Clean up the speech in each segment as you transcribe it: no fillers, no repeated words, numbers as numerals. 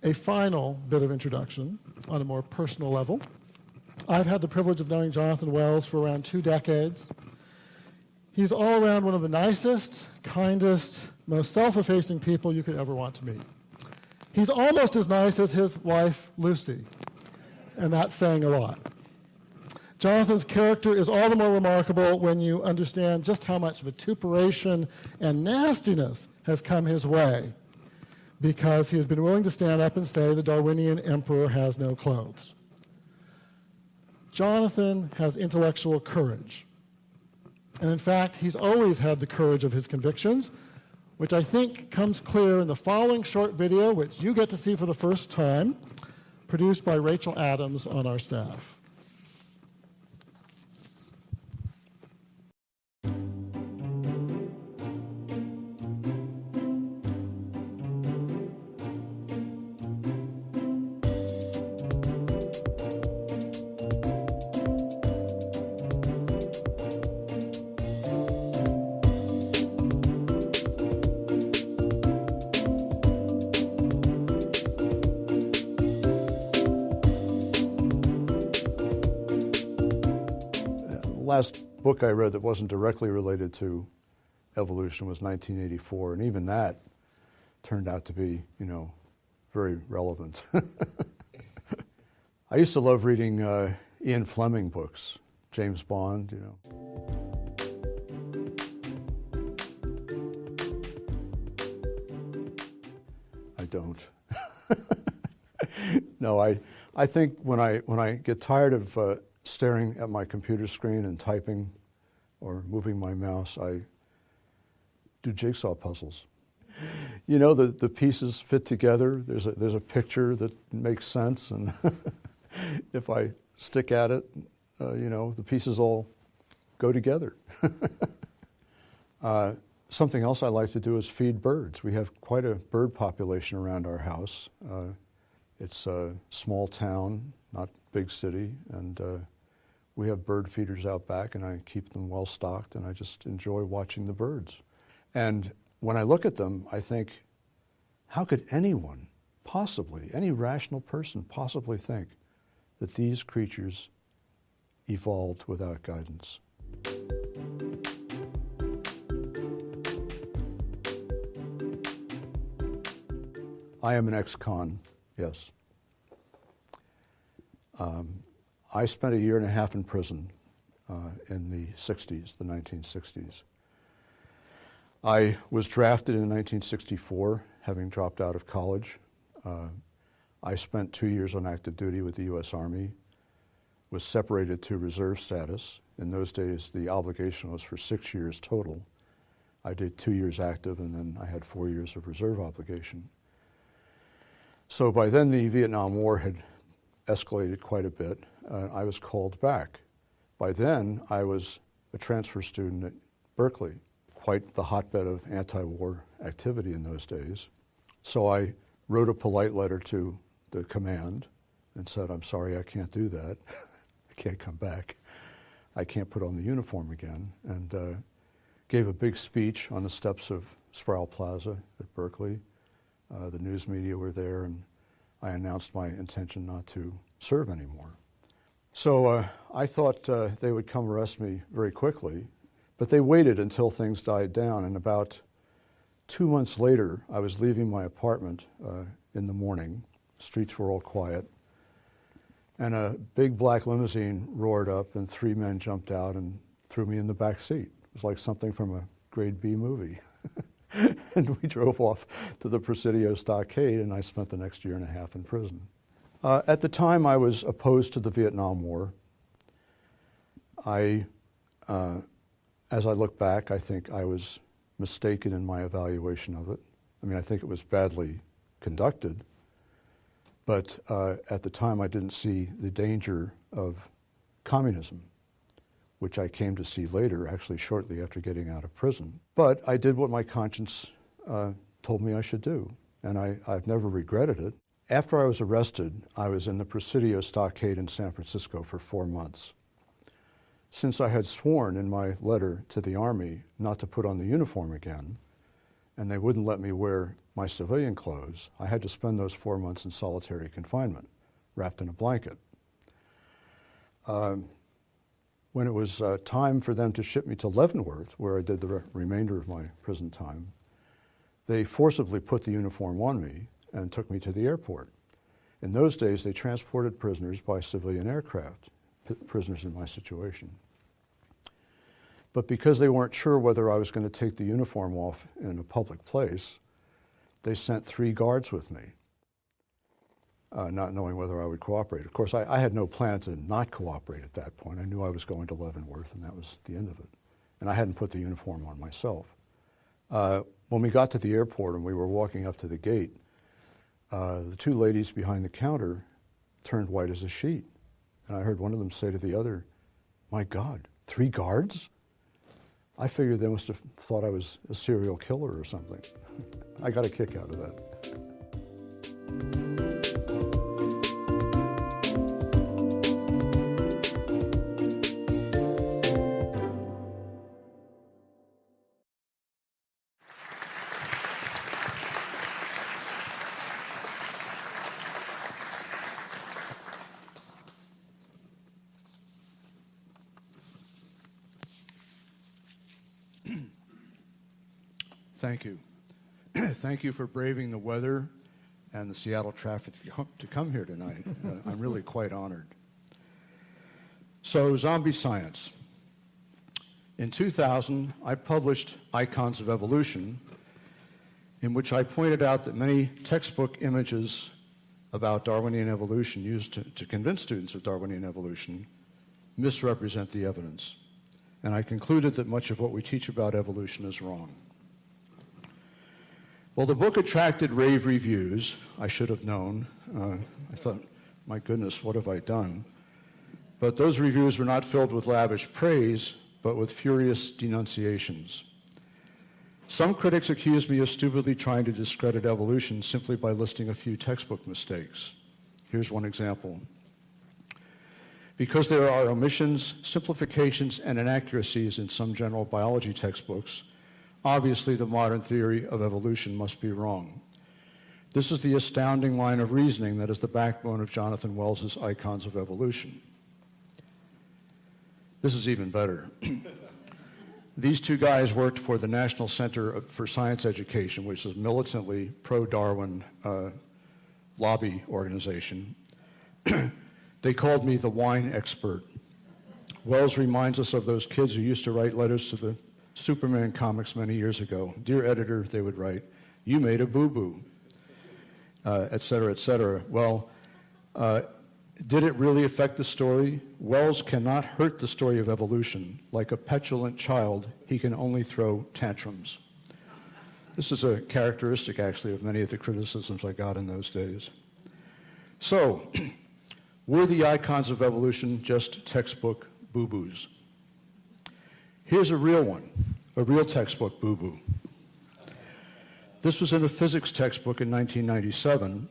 A final bit of introduction on a more personal level. I've had the privilege of knowing Jonathan Wells for around 2 decades. He's all around one of the nicest, kindest, most self-effacing people you could ever want to meet. He's almost as nice as his wife, Lucy, and that's saying a lot. Jonathan's character is all the more remarkable when you understand just how much vituperation and nastiness has come his way, because he has been willing to stand up and say the Darwinian emperor has no clothes. Jonathan has intellectual courage. And in fact, he's always had the courage of his convictions, which I think comes clear in the following short video, which you get to see for the first time, produced by Rachel Adams on our staff. The last book I read that wasn't directly related to evolution was 1984, and even that turned out to be, very relevant. I used to love reading Ian Fleming books, James Bond, I don't. No, I think when I get tired of staring at my computer screen and typing or moving my mouse, I do jigsaw puzzles. The pieces fit together. There's a picture that makes sense, and if I stick at it, the pieces all go together. Something else I like to do is feed birds. We have quite a bird population around our house. It's a small town, not big city, and we have bird feeders out back, and I keep them well stocked, and I just enjoy watching the birds. And when I look at them, I think, how could anyone possibly, any rational person possibly think that these creatures evolved without guidance? I am an ex-con, yes. I spent 1.5 years in prison in the 60s, the 1960s. I was drafted in 1964, having dropped out of college. I spent 2 years on active duty with the U.S. Army, was separated to reserve status. In those days, the obligation was for 6 years total. I did 2 years active, and then I had 4 years of reserve obligation. So by then, the Vietnam War had escalated quite a bit. I was called back. By then, I was a transfer student at Berkeley, quite the hotbed of anti-war activity in those days. So I wrote a polite letter to the command and said, I'm sorry, I can't do that. I can't come back. I can't put on the uniform again. And gave a big speech on the steps of Sproul Plaza at Berkeley. The news media were there, and I announced my intention not to serve anymore. So I thought they would come arrest me very quickly, but they waited until things died down, and about 2 months later, I was leaving my apartment in the morning. Streets were all quiet, and a big black limousine roared up, and 3 men jumped out and threw me in the back seat. It was like something from a grade B movie. And we drove off to the Presidio Stockade, and I spent the next 1.5 years in prison. At the time, I was opposed to the Vietnam War. As I look back, I think I was mistaken in my evaluation of it. I mean, I think it was badly conducted, but at the time, I didn't see the danger of communism, which I came to see later, actually shortly after getting out of prison. But I did what my conscience told me I should do, and I've never regretted it. After I was arrested, I was in the Presidio Stockade in San Francisco for 4 months. Since I had sworn in my letter to the Army not to put on the uniform again, and they wouldn't let me wear my civilian clothes, I had to spend those 4 months in solitary confinement, wrapped in a blanket. When it was time for them to ship me to Leavenworth, where I did the remainder of my prison time, they forcibly put the uniform on me and took me to the airport. In those days, they transported prisoners by civilian aircraft, prisoners in my situation. But because they weren't sure whether I was going to take the uniform off in a public place, they sent 3 guards with me, not knowing whether I would cooperate. Of course, I had no plan to not cooperate at that point. I knew I was going to Leavenworth, and that was the end of it. And I hadn't put the uniform on myself. When we got to the airport and we were walking up to the gate, the 2 ladies behind the counter turned white as a sheet. And I heard one of them say to the other, "My God, 3 guards?" I figured they must have thought I was a serial killer or something. I got a kick out of that. Thank you. Thank you for braving the weather and the Seattle traffic to come here tonight. I'm really quite honored. So, zombie science. In 2000, I published Icons of Evolution, in which I pointed out that many textbook images about Darwinian evolution used to convince students of Darwinian evolution misrepresent the evidence. And I concluded that much of what we teach about evolution is wrong. Well, the book attracted rave reviews. I should have known. I thought, my goodness, what have I done? But those reviews were not filled with lavish praise, but with furious denunciations. Some critics accused me of stupidly trying to discredit evolution simply by listing a few textbook mistakes. Here's one example. Because there are omissions, simplifications, and inaccuracies in some general biology textbooks, obviously the modern theory of evolution must be wrong. This is the astounding line of reasoning that is the backbone of Jonathan Wells's Icons of Evolution. This is even better. These 2 guys worked for the National Center for Science Education, which is a militantly pro-Darwin lobby organization. They called me the wine expert. Wells reminds us of those kids who used to write letters to the Superman comics many years ago. "Dear editor," they would write, "you made a boo-boo," et cetera, et cetera. Well, did it really affect the story? Wells cannot hurt the story of evolution. Like a petulant child, he can only throw tantrums. This is a characteristic, actually, of many of the criticisms I got in those days. So, were the Icons of Evolution just textbook boo-boos? Here's a real one, a real textbook boo-boo. This was in a physics textbook in 1997.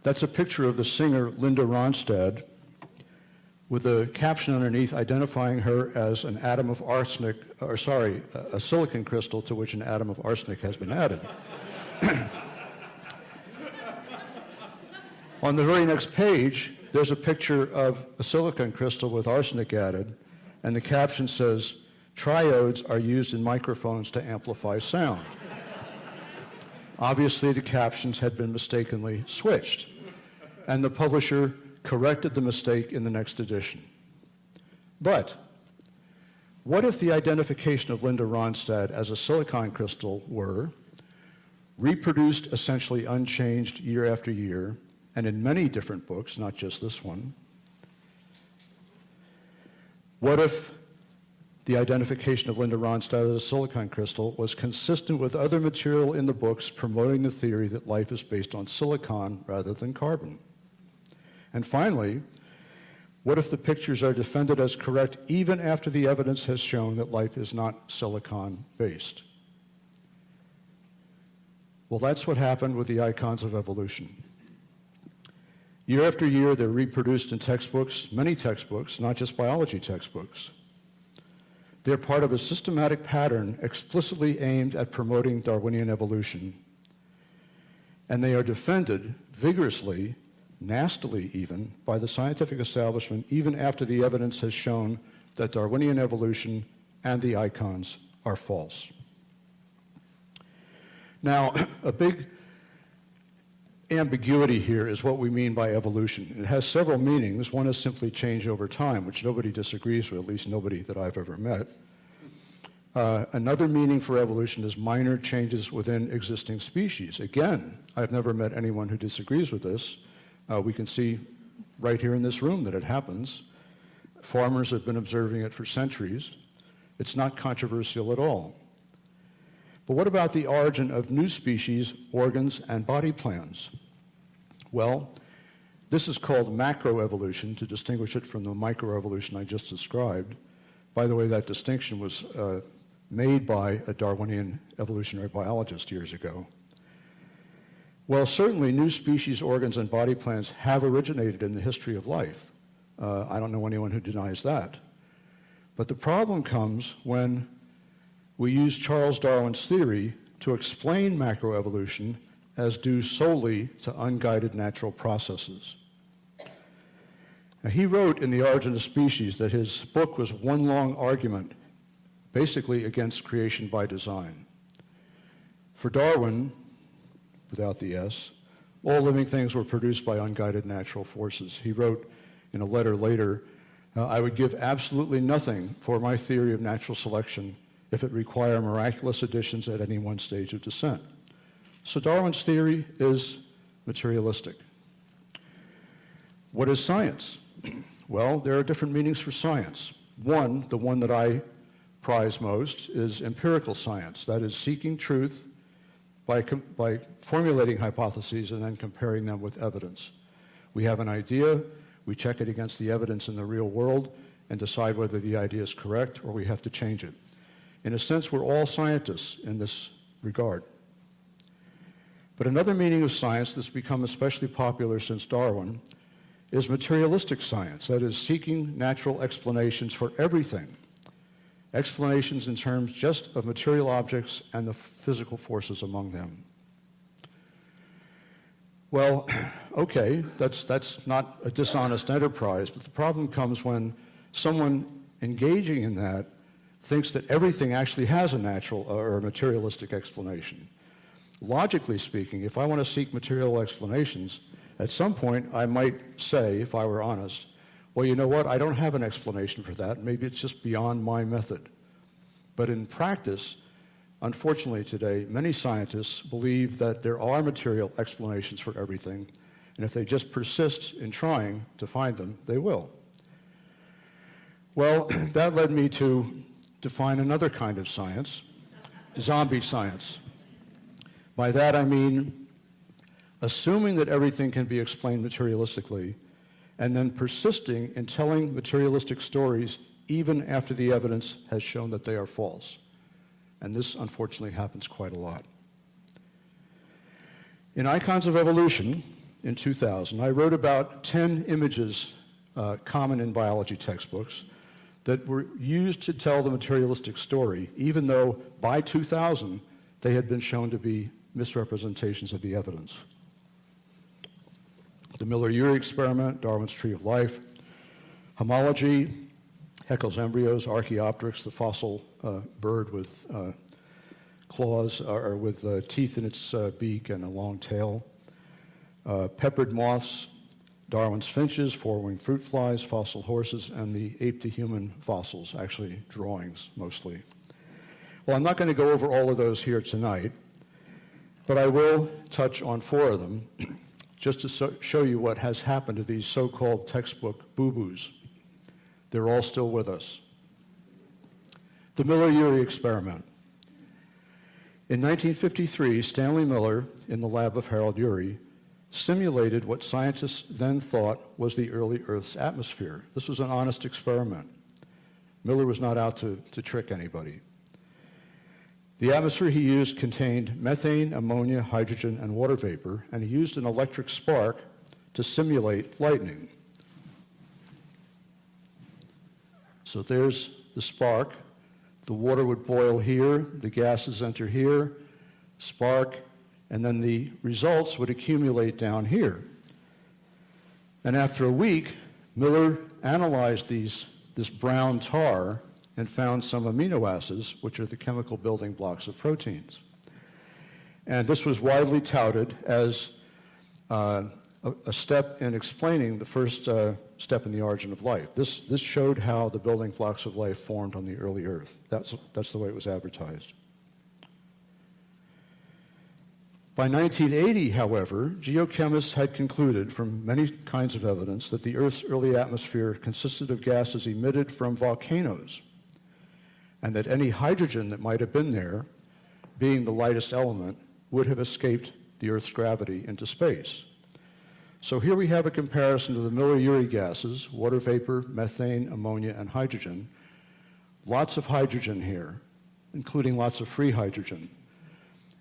That's a picture of the singer Linda Ronstadt with a caption underneath identifying her as an atom of arsenic, a silicon crystal to which an atom of arsenic has been added. On the very next page, there's a picture of a silicon crystal with arsenic added, and the caption says, "Triodes are used in microphones to amplify sound." Obviously, the captions had been mistakenly switched, and the publisher corrected the mistake in the next edition. But what if the identification of Linda Ronstadt as a silicon crystal were reproduced essentially unchanged year after year, and in many different books, not just this one? What if the identification of Linda Ronstadt as a silicon crystal was consistent with other material in the books promoting the theory that life is based on silicon rather than carbon? And finally, what if the pictures are defended as correct even after the evidence has shown that life is not silicon-based? Well, that's what happened with the Icons of Evolution. Year after year, they're reproduced in textbooks, many textbooks, not just biology textbooks. They're part of a systematic pattern explicitly aimed at promoting Darwinian evolution. And they are defended vigorously, nastily even, by the scientific establishment even after the evidence has shown that Darwinian evolution and the icons are false. Now, a big ambiguity here is what we mean by evolution. It has several meanings. One is simply change over time, which nobody disagrees with, at least nobody that I've ever met. Another meaning for evolution is minor changes within existing species. Again, I've never met anyone who disagrees with this. We can see right here in this room that it happens. Farmers have been observing it for centuries. It's not controversial at all. But what about the origin of new species, organs, and body plans? Well, this is called macroevolution, to distinguish it from the microevolution I just described. By the way, that distinction was made by a Darwinian evolutionary biologist years ago. Well, certainly new species, organs, and body plans have originated in the history of life. I don't know anyone who denies that. But the problem comes when we use Charles Darwin's theory to explain macroevolution as due solely to unguided natural processes. Now, he wrote in The Origin of Species that his book was one long argument, basically against creation by design. For Darwin, without the S, all living things were produced by unguided natural forces. He wrote in a letter later, I would give absolutely nothing for my theory of natural selection if it required miraculous additions at any one stage of descent. So Darwin's theory is materialistic. What is science? Well, there are different meanings for science. One, the one that I prize most, is empirical science. That is seeking truth by formulating hypotheses and then comparing them with evidence. We have an idea, we check it against the evidence in the real world and decide whether the idea is correct or we have to change it. In a sense, we're all scientists in this regard. But another meaning of science that's become especially popular since Darwin is materialistic science, that is, seeking natural explanations for everything. Explanations in terms just of material objects and the physical forces among them. Well, okay, that's not a dishonest enterprise, but the problem comes when someone engaging in that thinks that everything actually has a natural or a materialistic explanation. Logically speaking, if I want to seek material explanations, at some point I might say, if I were honest, well, you know what, I don't have an explanation for that. Maybe it's just beyond my method. But in practice, unfortunately today, many scientists believe that there are material explanations for everything, and if they just persist in trying to find them, they will. Well, that led me to define another kind of science, zombie science. By that I mean assuming that everything can be explained materialistically and then persisting in telling materialistic stories even after the evidence has shown that they are false. And this, unfortunately, happens quite a lot. In Icons of Evolution, in 2000, I wrote about 10 images common in biology textbooks that were used to tell the materialistic story, even though by 2000 they had been shown to be misrepresentations of the evidence. The Miller-Urey experiment, Darwin's Tree of Life, homology, Haeckel's embryos, Archaeopteryx, the fossil bird with claws or with teeth in its beak and a long tail, peppered moths, Darwin's finches, four-winged fruit flies, fossil horses, and the ape-to-human fossils, actually drawings mostly. Well, I'm not going to go over all of those here tonight, but I will touch on 4 of them just to show you what has happened to these so-called textbook boo-boos. They're all still with us. The Miller-Urey experiment. In 1953, Stanley Miller, in the lab of Harold Urey, simulated what scientists then thought was the early Earth's atmosphere. This was an honest experiment. Miller was not out to trick anybody. The atmosphere he used contained methane, ammonia, hydrogen, and water vapor, and he used an electric spark to simulate lightning. So there's the spark the water would boil here, the gases enter here, spark, and then the results would accumulate down here. And after a week, Miller analyzed this brown tar and found some amino acids, which are the chemical building blocks of proteins. And this was widely touted as a step in explaining the first step in the origin of life. This showed how the building blocks of life formed on the early Earth. That's the way it was advertised. By 1980, however, geochemists had concluded from many kinds of evidence that the Earth's early atmosphere consisted of gases emitted from volcanoes, and that any hydrogen that might have been there, being the lightest element, would have escaped the Earth's gravity into space. So here we have a comparison to the Miller-Urey gases, water vapor, methane, ammonia, and hydrogen. Lots of hydrogen here, including lots of free hydrogen.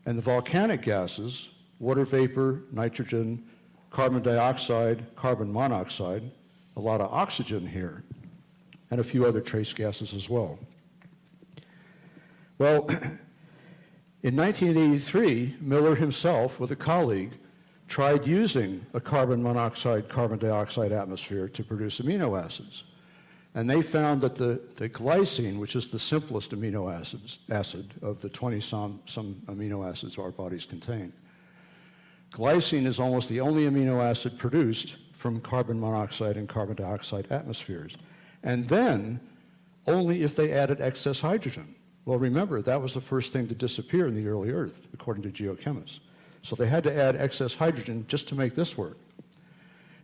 And the volcanic gases, water vapor, nitrogen, carbon dioxide, carbon monoxide, a lot of oxygen here, and a few other trace gases as well. Well, in 1983, Miller himself, with a colleague, tried using a carbon monoxide, carbon dioxide atmosphere to produce amino acids. And they found that the glycine, which is the simplest amino acid of the 20-some amino acids our bodies contain, glycine is almost the only amino acid produced from carbon monoxide and carbon dioxide atmospheres. And then only if they added excess hydrogen. Well, remember, that was the first thing to disappear in the early Earth, according to geochemists. So they had to add excess hydrogen just to make this work.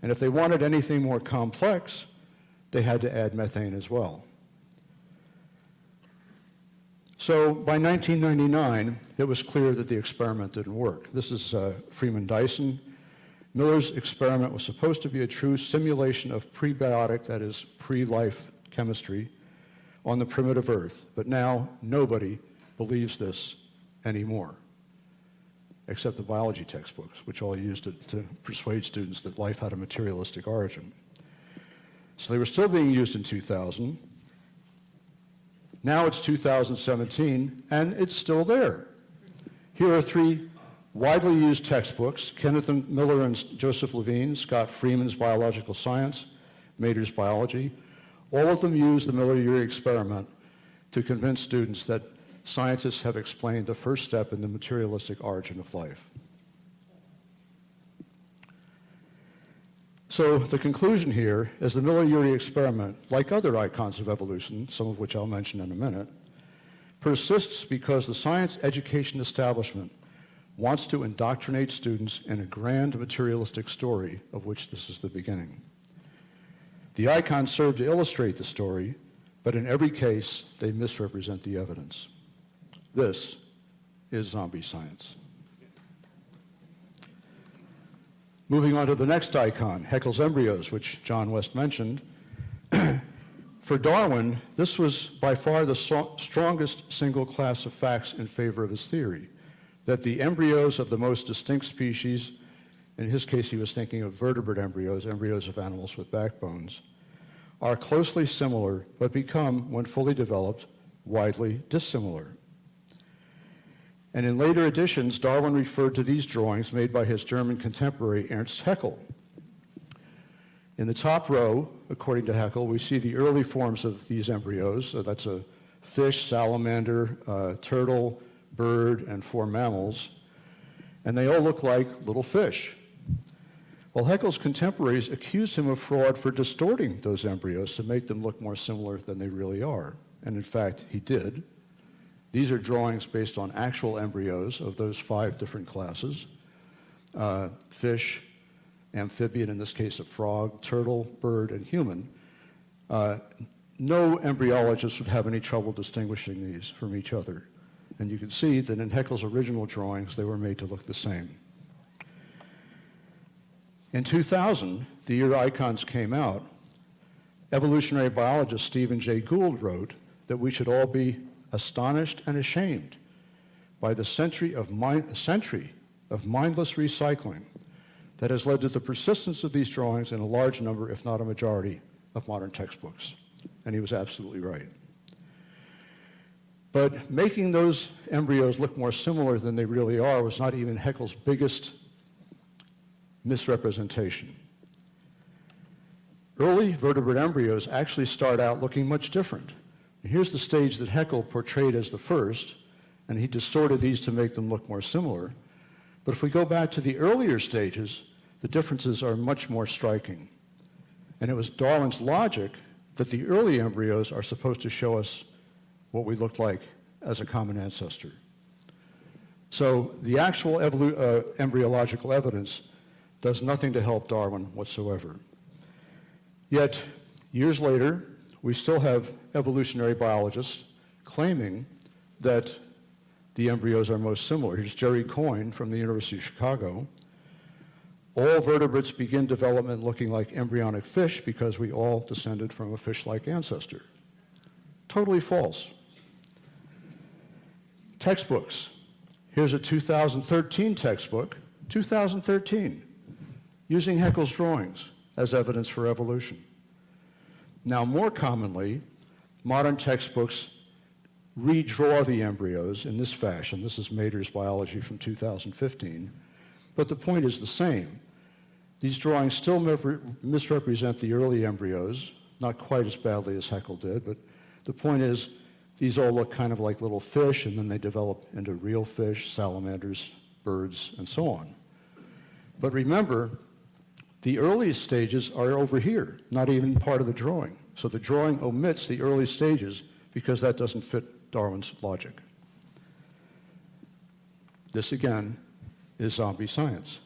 And if they wanted anything more complex, they had to add methane as well. So by 1999, it was clear that the experiment didn't work. This is Freeman Dyson. Miller's experiment was supposed to be a true simulation of prebiotic, that is, pre-life chemistry, on the primitive Earth. But now nobody believes this anymore, except the biology textbooks, which all used it to persuade students that life had a materialistic origin. So they were still being used in 2000. Now it's 2017, and it's still there. Here are three widely used textbooks: Kenneth Miller and Joseph Levine, Scott Freeman's Biological Science, Mater's Biology. All of them use the Miller-Urey experiment to convince students that scientists have explained the first step in the materialistic origin of life. So the conclusion here is the Miller-Urey experiment, like other icons of evolution, some of which I'll mention in a minute, persists because the science education establishment wants to indoctrinate students in a grand materialistic story of which this is the beginning. The icons serve to illustrate the story, but in every case, they misrepresent the evidence. This is zombie science. Moving on to the next icon, Haeckel's embryos, which John West mentioned. For Darwin, this was by far the strongest single class of facts in favor of his theory, that the embryos of the most distinct species, in his case he was thinking of vertebrate embryos, embryos of animals with backbones, are closely similar, but become, when fully developed, widely dissimilar. And in later editions, Darwin referred to these drawings made by his German contemporary Ernst Haeckel. In the top row, according to Haeckel, we see the early forms of these embryos. So that's a fish, salamander, turtle, bird, and 4 mammals. And they all look like little fish. Well, Haeckel's contemporaries accused him of fraud for distorting those embryos to make them look more similar than they really are. And in fact, he did. These are drawings based on actual embryos of those 5 different classes: fish, amphibian, in this case a frog, turtle, bird, and human. No embryologist would have any trouble distinguishing these from each other. And you can see that in Haeckel's original drawings, they were made to look the same. In 2000, the year icons came out, evolutionary biologist Stephen Jay Gould wrote that we should all be astonished and ashamed by the century of mindless recycling that has led to the persistence of these drawings in a large number, if not a majority, of modern textbooks. And he was absolutely right. But making those embryos look more similar than they really are was not even Haeckel's biggest misrepresentation. Early vertebrate embryos actually start out looking much different. Here's the stage that Haeckel portrayed as the first, and he distorted these to make them look more similar. But if we go back to the earlier stages, the differences are much more striking. And it was Darwin's logic that the early embryos are supposed to show us what we looked like as a common ancestor. So the actual embryological evidence does nothing to help Darwin whatsoever. Yet, years later, we still have evolutionary biologists claiming that the embryos are most similar. Here's Jerry Coyne from the University of Chicago. All vertebrates begin development looking like embryonic fish because we all descended from a fish-like ancestor. Totally false. Textbooks. Here's a 2013 textbook, 2013, using Haeckel's drawings as evidence for evolution. Now, more commonly, modern textbooks redraw the embryos in this fashion. This is Mater's Biology from 2015. But the point is the same. These drawings still misrepresent the early embryos, not quite as badly as Haeckel did, but the point is these all look kind of like little fish, and then they develop into real fish, salamanders, birds, and so on. But remember, the earliest stages are over here, not even part of the drawing. So the drawing omits the early stages because that doesn't fit Darwin's logic. This, again, is zombie science.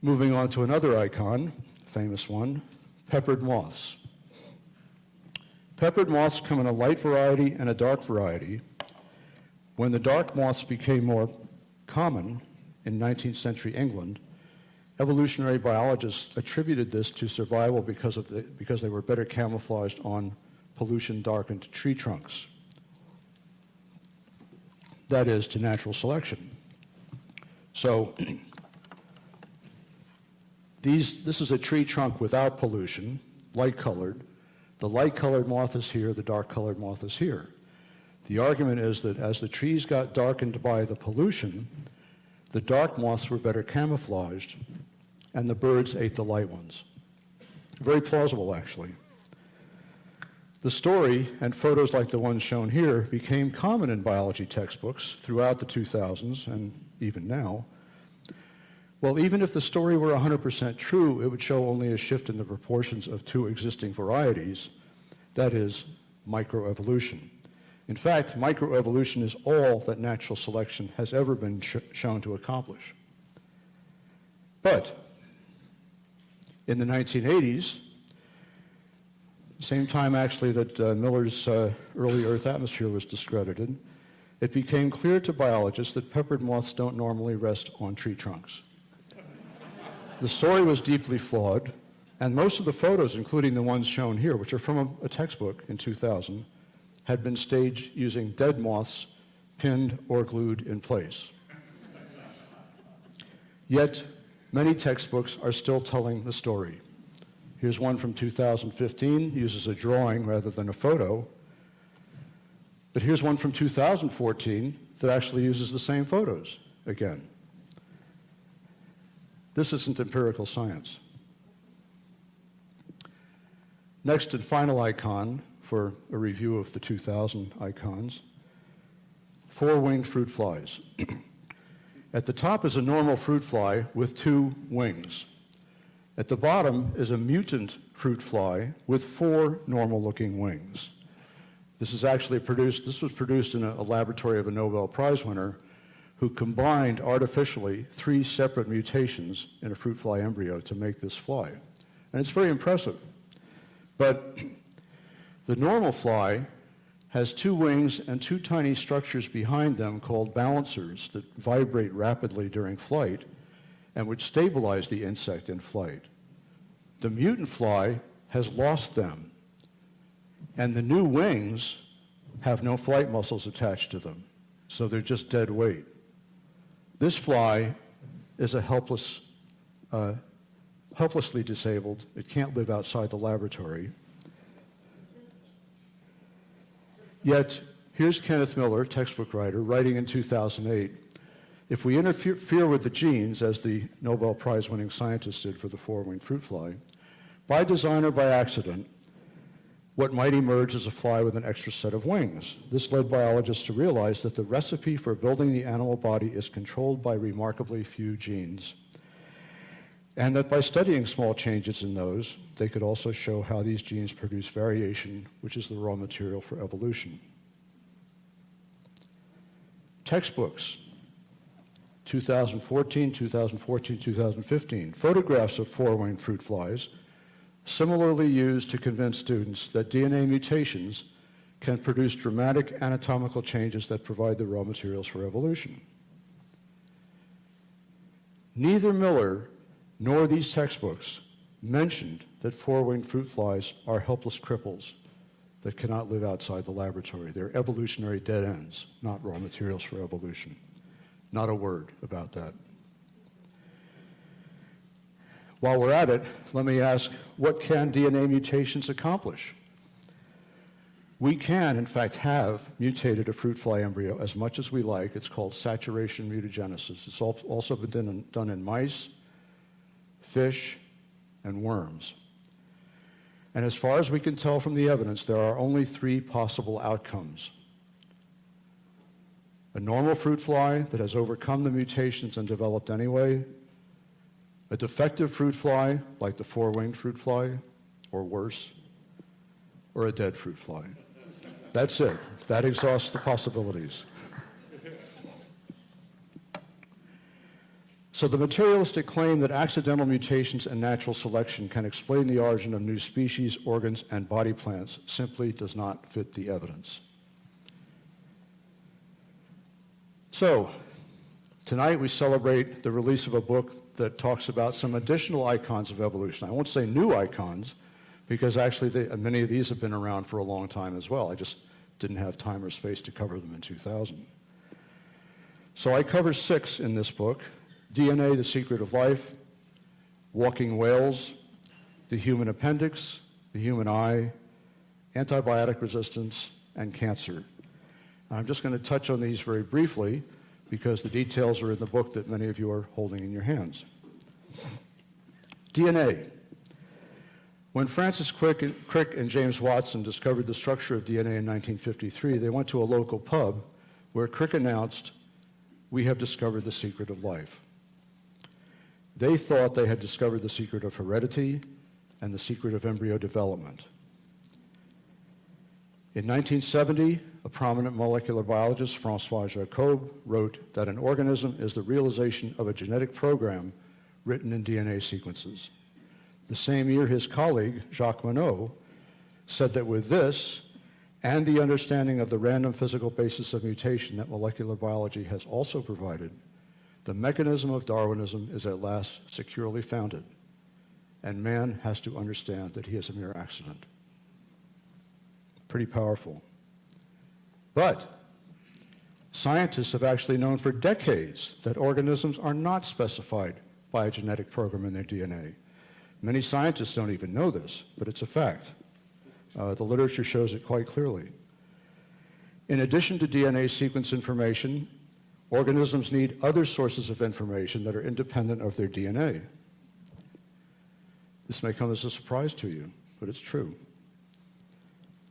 Moving on to another icon, famous one, peppered moths. Peppered moths come in a light variety and a dark variety. When the dark moths became more common in 19th century England, evolutionary biologists attributed this to survival because they were better camouflaged on pollution-darkened tree trunks. That is, to natural selection. So this is a tree trunk without pollution, light-colored. The light-colored moth is here, the dark-colored moth is here. The argument is that as the trees got darkened by the pollution, the dark moths were better camouflaged, and the birds ate the light ones. Very plausible, actually. The story, and photos like the ones shown here, became common in biology textbooks throughout the 2000s and even now. Well, even if the story were 100% true, it would show only a shift in the proportions of two existing varieties, that is, microevolution. In fact, microevolution is all that natural selection has ever been shown to accomplish. But in the 1980s, same time actually that Miller's early Earth atmosphere was discredited, it became clear to biologists that peppered moths don't normally rest on tree trunks. The story was deeply flawed, and most of the photos, including the ones shown here, which are from a textbook in 2000, had been staged using dead moths pinned or glued in place. Yet, many textbooks are still telling the story. Here's one from 2015, uses a drawing rather than a photo. But here's one from 2014 that actually uses the same photos again. This isn't empirical science. Next and final icon for a review of the 2000 icons, four-winged fruit flies. At the top is a normal fruit fly with two wings. At the bottom is a mutant fruit fly with four normal-looking wings. This was produced in a laboratory of a Nobel Prize winner who combined artificially 3 separate mutations in a fruit fly embryo to make this fly. And it's very impressive. But the normal fly has 2 wings and 2 tiny structures behind them called balancers that vibrate rapidly during flight and which stabilize the insect in flight. The mutant fly has lost them, and the new wings have no flight muscles attached to them, so they're just dead weight. This fly is a helplessly disabled. It can't live outside the laboratory. Yet, here's Kenneth Miller, textbook writer, writing in 2008, if we interfere with the genes, as the Nobel Prize-winning scientist did for the four-winged fruit fly, by design or by accident, what might emerge is a fly with an extra set of wings. This led biologists to realize that the recipe for building the animal body is controlled by remarkably few genes, and that by studying small changes in those, they could also show how these genes produce variation, which is the raw material for evolution. Textbooks, 2014, 2015, photographs of four-winged fruit flies, similarly used to convince students that DNA mutations can produce dramatic anatomical changes that provide the raw materials for evolution. Neither Miller nor these textbooks mentioned that four-winged fruit flies are helpless cripples that cannot live outside the laboratory. They're evolutionary dead ends, not raw materials for evolution. Not a word about that. While we're at it, let me ask, what can DNA mutations accomplish? We can, in fact, have mutated a fruit fly embryo as much as we like. It's called saturation mutagenesis. It's also been done in mice, fish, and worms. And as far as we can tell from the evidence, there are only three possible outcomes. A normal fruit fly that has overcome the mutations and developed anyway, a defective fruit fly, like the four-winged fruit fly, or worse, or a dead fruit fly. That's it. That exhausts the possibilities. So the materialistic claim that accidental mutations and natural selection can explain the origin of new species, organs, and body plans simply does not fit the evidence. So, tonight we celebrate the release of a book that talks about some additional icons of evolution. I won't say new icons, because actually many of these have been around for a long time as well. I just didn't have time or space to cover them in 2000. So I cover 6 in this book: DNA, the Secret of Life, walking whales, the human appendix, the human eye, antibiotic resistance, and cancer. I'm just going to touch on these very briefly because the details are in the book that many of you are holding in your hands. DNA. When Francis Crick and James Watson discovered the structure of DNA in 1953, they went to a local pub where Crick announced, "We have discovered the secret of life." They thought they had discovered the secret of heredity and the secret of embryo development. In 1970, a prominent molecular biologist, François Jacob, wrote that an organism is the realization of a genetic program written in DNA sequences. The same year, his colleague, Jacques Monod, said that with this and the understanding of the random physical basis of mutation that molecular biology has also provided, the mechanism of Darwinism is at last securely founded, and man has to understand that he is a mere accident. Pretty powerful. But scientists have actually known for decades that organisms are not specified by a genetic program in their DNA. Many scientists don't even know this, but it's a fact. The literature shows it quite clearly. In addition to DNA sequence information, organisms need other sources of information that are independent of their DNA. This may come as a surprise to you, but it's true.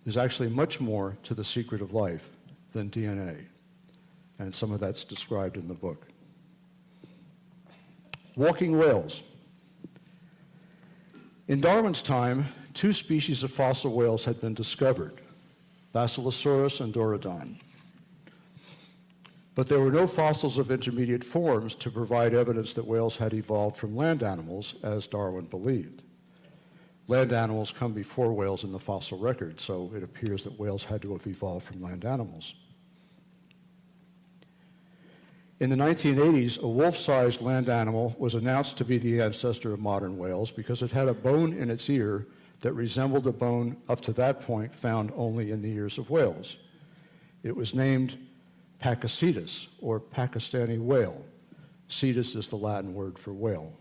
There's actually much more to the secret of life than DNA, and some of that's described in the book. Walking whales. In Darwin's time, 2 species of fossil whales had been discovered, Basilosaurus and Dorodon. But there were no fossils of intermediate forms to provide evidence that whales had evolved from land animals, as Darwin believed. Land animals come before whales in the fossil record, so it appears that whales had to have evolved from land animals. In the 1980s, a wolf-sized land animal was announced to be the ancestor of modern whales because it had a bone in its ear that resembled a bone up to that point found only in the ears of whales. It was named Pakicetus, or Pakistani whale. Cetus is the Latin word for whale.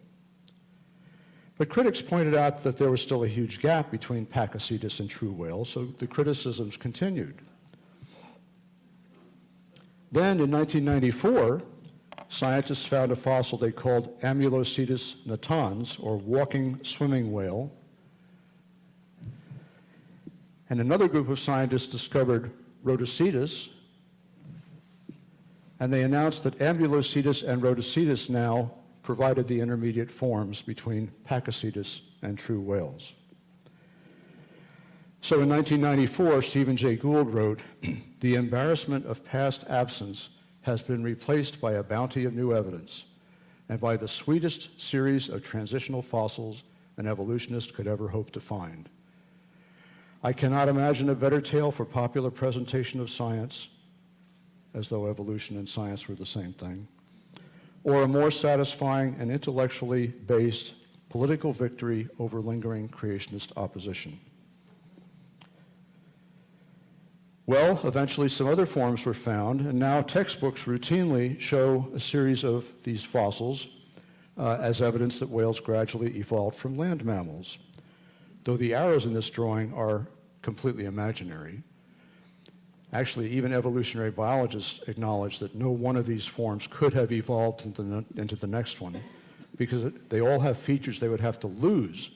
But critics pointed out that there was still a huge gap between Pakicetus and true whales, so the criticisms continued. Then in 1994, scientists found a fossil they called Amylocetus natans, or walking swimming whale. And another group of scientists discovered Rhodocetus, and they announced that Ambulocetus and Rhodocetus now provided the intermediate forms between Pakicetus and true whales. So in 1994, Stephen Jay Gould wrote, "The embarrassment of past absence has been replaced by a bounty of new evidence and by the sweetest series of transitional fossils an evolutionist could ever hope to find. I cannot imagine a better tale for popular presentation of science, as though evolution and science were the same thing, or a more satisfying and intellectually based political victory over lingering creationist opposition." Well, eventually some other forms were found, and now textbooks routinely show a series of these fossils as evidence that whales gradually evolved from land mammals, though the arrows in this drawing are completely imaginary. Actually, even evolutionary biologists acknowledge that no one of these forms could have evolved into the next one, because they all have features they would have to lose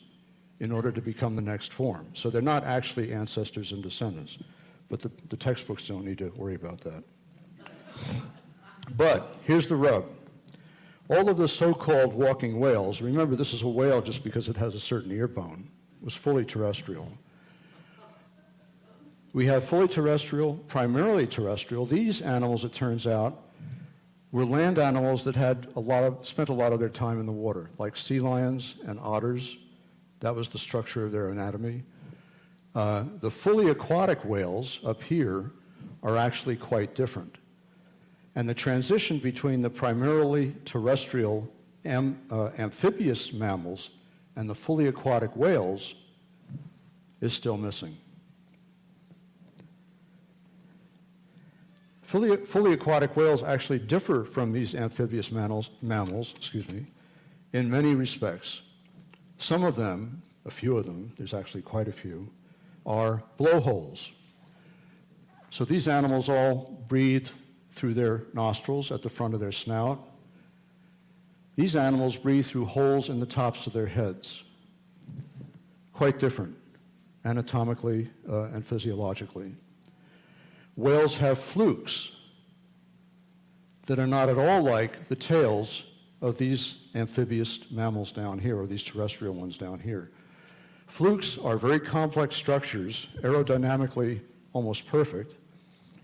in order to become the next form. So they're not actually ancestors and descendants, but the textbooks don't need to worry about that. But here's the rub. All of the so-called walking whales, remember this is a whale just because it has a certain ear bone, was fully terrestrial. We have fully terrestrial, primarily terrestrial. These animals, it turns out, were land animals that had spent a lot of their time in the water, like sea lions and otters. That was the structure of their anatomy. The fully aquatic whales up here are actually quite different. And the transition between the primarily terrestrial amphibious mammals and the fully aquatic whales is still missing. Fully aquatic whales actually differ from these amphibious mammals, in many respects. Some of them, a few of them, there's actually quite a few, are blowholes. So these animals all breathe through their nostrils at the front of their snout. These animals breathe through holes in the tops of their heads. Quite different, anatomically and physiologically. Whales have flukes that are not at all like the tails of these amphibious mammals down here, or these terrestrial ones down here. Flukes are very complex structures, aerodynamically almost perfect,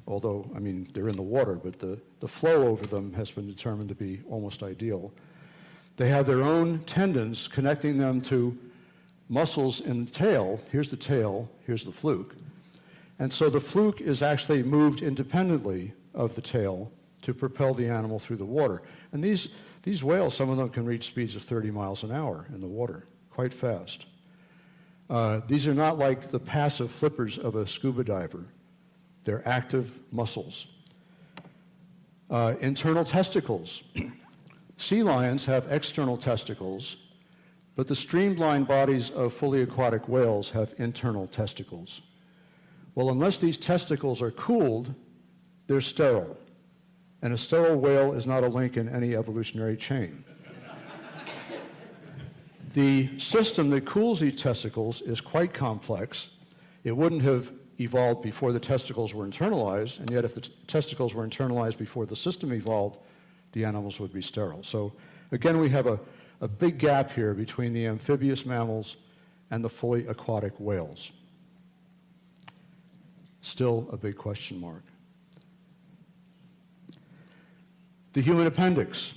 although, I mean, they're in the water, but the flow over them has been determined to be almost ideal. They have their own tendons connecting them to muscles in the tail. Here's the fluke. And so the fluke is actually moved independently of the tail to propel the animal through the water. And these whales, some of them can reach speeds of 30 miles an hour in the water, quite fast. These are not like the passive flippers of a scuba diver. They're active muscles. Internal testicles. Sea lions have external testicles, but the streamlined bodies of fully aquatic whales have internal testicles. Well, unless these testicles are cooled, they're sterile. And a sterile whale is not a link in any evolutionary chain. The system that cools these testicles is quite complex. It wouldn't have evolved before the testicles were internalized, and yet if the testicles were internalized before the system evolved, the animals would be sterile. So again, we have a big gap here between the amphibious mammals and the fully aquatic whales. Still a big question mark. The human appendix.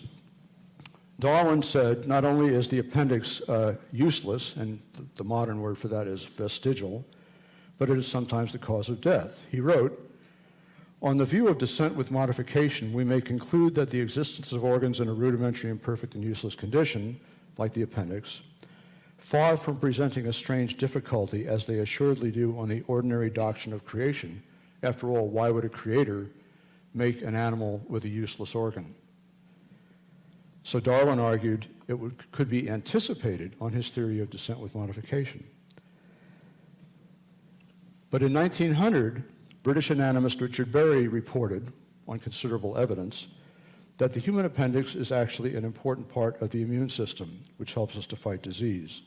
Darwin said not only is the appendix useless, and the modern word for that is vestigial, but it is sometimes the cause of death. He wrote, "On the view of descent with modification, we may conclude that the existence of organs in a rudimentary, imperfect, and useless condition, like the appendix, far from presenting a strange difficulty, as they assuredly do on the ordinary doctrine of creation. After all, why would a creator make an animal with a useless organ?" So Darwin argued it could be anticipated on his theory of descent with modification. But in 1900, British anatomist Richard Berry reported, on considerable evidence, that the human appendix is actually an important part of the immune system, which helps us to fight disease.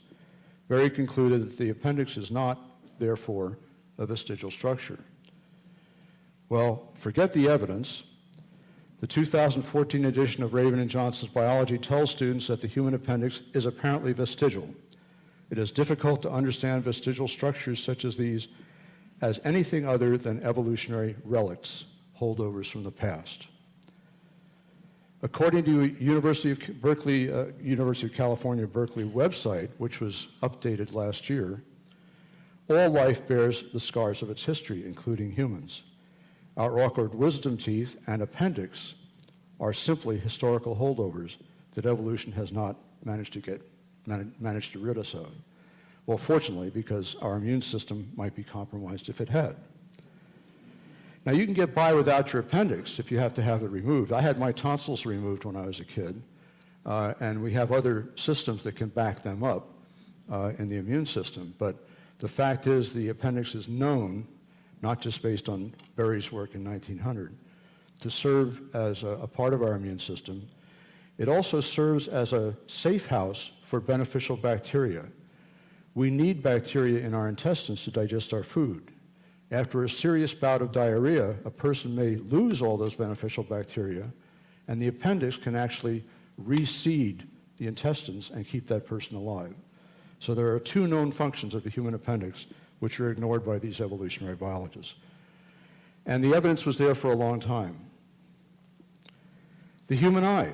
Berry concluded that the appendix is not, therefore, a vestigial structure. Well, forget the evidence. The 2014 edition of Raven and Johnson's Biology tells students that the human appendix is apparently vestigial. It is difficult to understand vestigial structures such as these as anything other than evolutionary relics, holdovers from the past. According to University of California, Berkeley website, which was updated last year, all life bears the scars of its history, including humans. Our awkward wisdom teeth and appendix are simply historical holdovers that evolution has not managed to rid us of. Well, fortunately, because our immune system might be compromised if it had. Now, you can get by without your appendix if you have to have it removed. I had my tonsils removed when I was a kid, and we have other systems that can back them up in the immune system. But the fact is the appendix is known, not just based on Berry's work in 1900, to serve as a part of our immune system. It also serves as a safe house for beneficial bacteria. We need bacteria in our intestines to digest our food. After a serious bout of diarrhea, a person may lose all those beneficial bacteria, and the appendix can actually reseed the intestines and keep that person alive. So there are two known functions of the human appendix which are ignored by these evolutionary biologists. And the evidence was there for a long time. The human eye.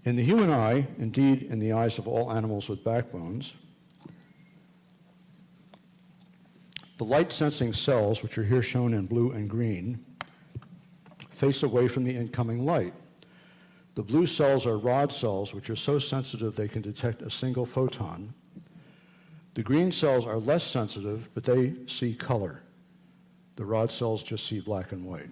In the human eye, indeed in the eyes of all animals with backbones, the light-sensing cells, which are here shown in blue and green, face away from the incoming light. The blue cells are rod cells, which are so sensitive they can detect a single photon. The green cells are less sensitive, but they see color. The rod cells just see black and white.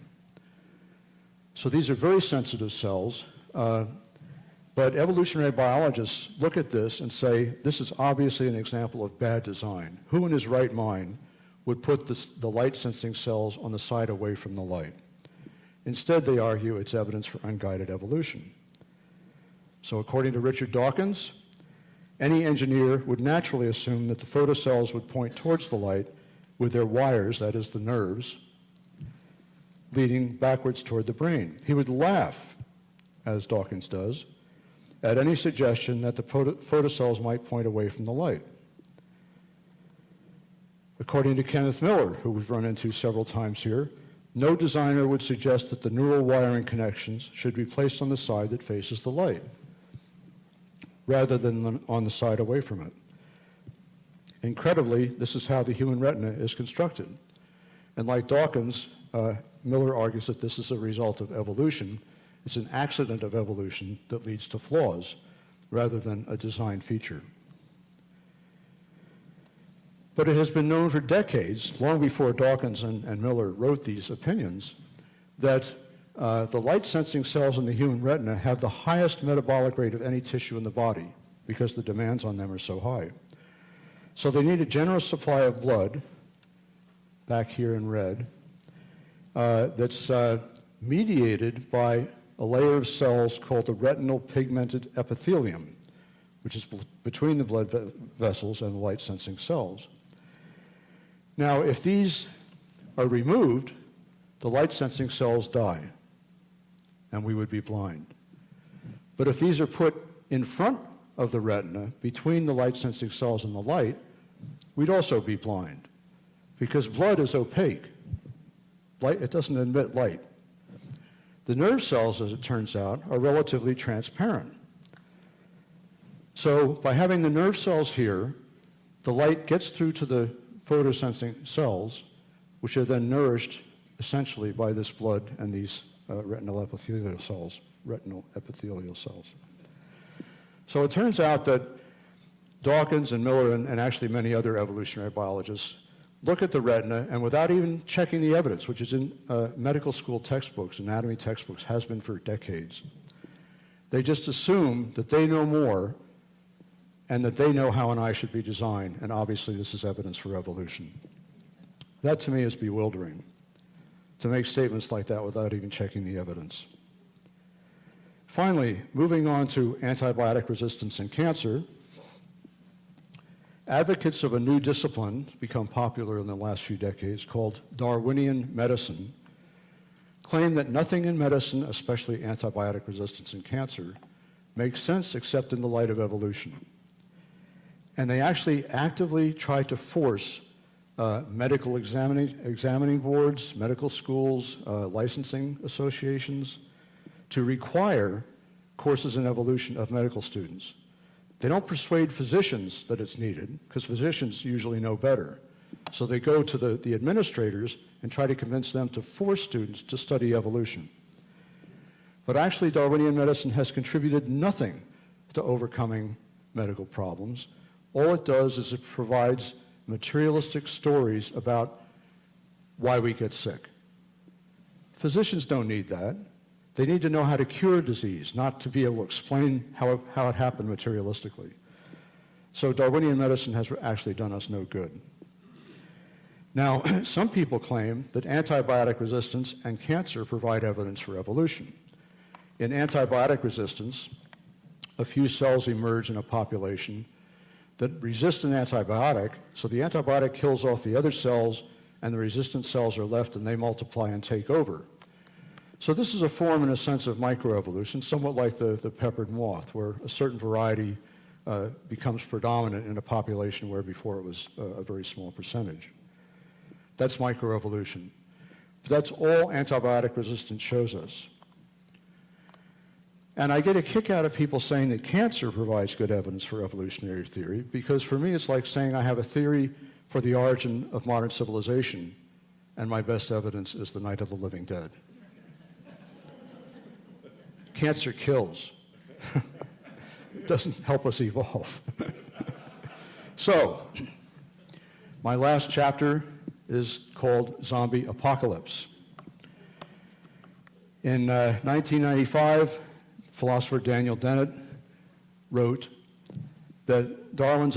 So these are very sensitive cells, but evolutionary biologists look at this and say, this is obviously an example of bad design. Who in his right mind would put the light-sensing cells on the side away from the light? Instead, they argue it's evidence for unguided evolution. So according to Richard Dawkins, any engineer would naturally assume that the photocells would point towards the light with their wires, that is the nerves, leading backwards toward the brain. He would laugh, as Dawkins does, at any suggestion that the photocells might point away from the light. According to Kenneth Miller, who we've run into several times here, no designer would suggest that the neural wiring connections should be placed on the side that faces the light, rather than on the side away from it. Incredibly, this is how the human retina is constructed. And like Dawkins, Miller argues that this is a result of evolution. It's an accident of evolution that leads to flaws, rather than a design feature. But it has been known for decades, long before Dawkins and Miller wrote these opinions, that the light-sensing cells in the human retina have the highest metabolic rate of any tissue in the body because the demands on them are so high. So they need a generous supply of blood, back here in red, that's mediated by a layer of cells called the retinal pigmented epithelium, which is between the blood vessels and the light-sensing cells. Now, if these are removed, the light-sensing cells die, and we would be blind. But if these are put in front of the retina, between the light-sensing cells and the light, we'd also be blind, because blood is opaque. It doesn't emit light. The nerve cells, as it turns out, are relatively transparent. So by having the nerve cells here, the light gets through to the photosensing cells, which are then nourished essentially by this blood and these retinal epithelial cells. So it turns out that Dawkins and Miller and actually many other evolutionary biologists look at the retina, and without even checking the evidence, which is in medical school textbooks, anatomy textbooks, has been for decades, they just assume that they know more and that they know how an eye should be designed, and obviously this is evidence for evolution. That to me is bewildering. to make statements like that without even checking the evidence. Finally, moving on to antibiotic resistance in cancer, advocates of a new discipline become popular in the last few decades called Darwinian medicine claim that nothing in medicine, especially antibiotic resistance in cancer, makes sense except in the light of evolution. And they actually actively try to force medical examining boards, medical schools, licensing associations to require courses in evolution of medical students. They don't persuade physicians that it's needed, because physicians usually know better. So they go to the administrators and try to convince them to force students to study evolution. But actually, Darwinian medicine has contributed nothing to overcoming medical problems. All it does is it provides materialistic stories about why we get sick. Physicians don't need that. They need to know how to cure disease, not to be able to explain how it happened materialistically. So Darwinian medicine has actually done us no good. Now, some people claim that antibiotic resistance and cancer provide evidence for evolution. In antibiotic resistance, a few cells emerge in a population that resist an antibiotic, so the antibiotic kills off the other cells, and the resistant cells are left, and they multiply and take over. So this is a form, in a sense, of microevolution, somewhat like the peppered moth, where a certain variety becomes predominant in a population where before it was a very small percentage. That's microevolution. But that's all antibiotic resistance shows us. And I get a kick out of people saying that cancer provides good evidence for evolutionary theory, because for me it's like saying I have a theory for the origin of modern civilization, and my best evidence is the Night of the Living Dead. Cancer kills. It doesn't help us evolve. So, my last chapter is called Zombie Apocalypse. In 1995, philosopher Daniel Dennett wrote that Darwin's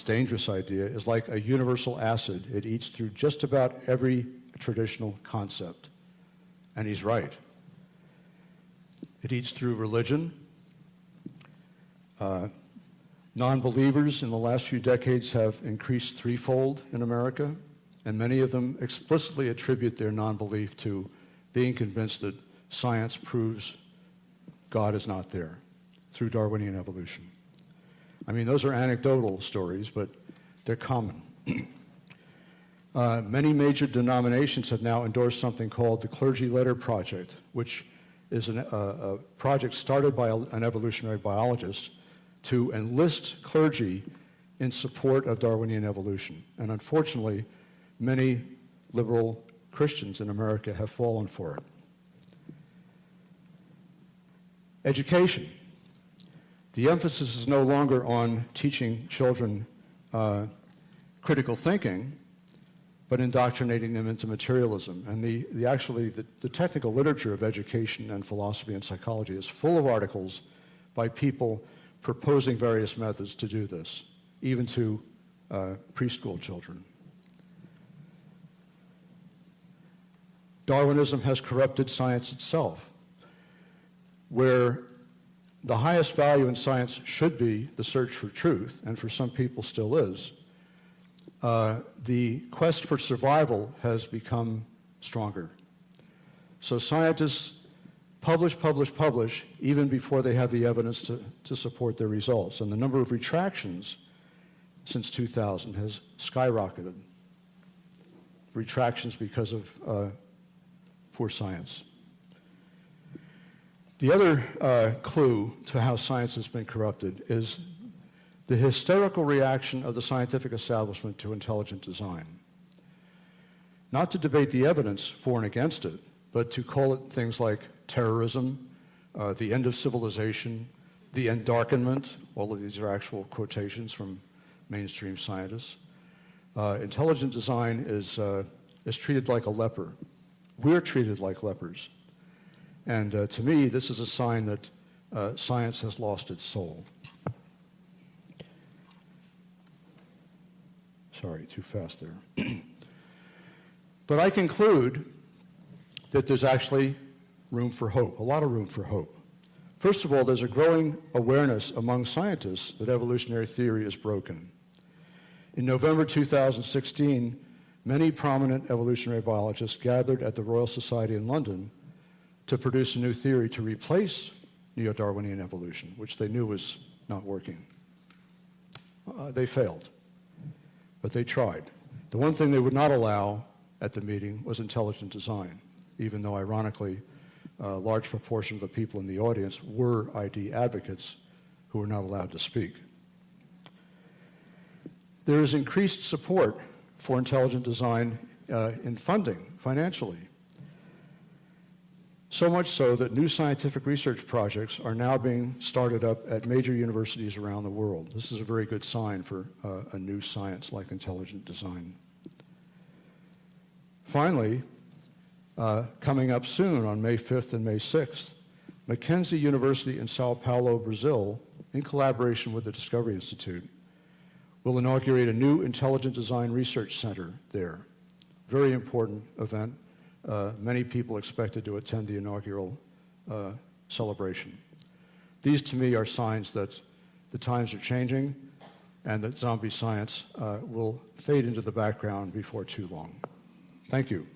dangerous idea, is like a universal acid. It eats through just about every traditional concept. And he's right. It eats through religion. Non-believers in the last few decades have increased threefold in America, and many of them explicitly attribute their non-belief to being convinced that science proves God is not there through Darwinian evolution. I mean, those are anecdotal stories, but they're common. Many major denominations have now endorsed something called the Clergy Letter Project, which is a project started by an evolutionary biologist to enlist clergy in support of Darwinian evolution. And unfortunately, many liberal Christians in America have fallen for it. Education. The emphasis is no longer on teaching children critical thinking, but indoctrinating them into materialism. And the technical literature of education and philosophy and psychology is full of articles by people proposing various methods to do this, even to preschool children. Darwinism has corrupted science itself, where the highest value in science should be the search for truth, and for some people still is. The quest for survival has become stronger. So scientists publish, even before they have the evidence to support their results. And the number of retractions since 2000 has skyrocketed. Retractions because of poor science. The other clue to how science has been corrupted is the hysterical reaction of the scientific establishment to intelligent design. Not to debate the evidence for and against it, but to call it things like terrorism, the end of civilization, the endarkenment. All of these are actual quotations from mainstream scientists. Intelligent design is treated like a leper. We're treated like lepers. And to me, this is a sign that science has lost its soul. Sorry, too fast there. But I conclude that there's actually room for hope, a lot of room for hope. First of all, there's a growing awareness among scientists that evolutionary theory is broken. In November 2016, many prominent evolutionary biologists gathered at the Royal Society in London to produce a new theory to replace neo-Darwinian evolution, which they knew was not working. They failed, but they tried. The one thing they would not allow at the meeting was intelligent design, even though, ironically, a large proportion of the people in the audience were ID advocates who were not allowed to speak. There is increased support for intelligent design in funding, financially. So much so that new scientific research projects are now being started up at major universities around the world. This is a very good sign for a new science like intelligent design. Finally, coming up soon on May 5th and May 6th, Mackenzie University in Sao Paulo, Brazil, in collaboration with the Discovery Institute, will inaugurate a new intelligent design research center there. Very important event. Many people expected to attend the inaugural celebration. These, to me, are signs that the times are changing and that zombie science will fade into the background before too long. Thank you.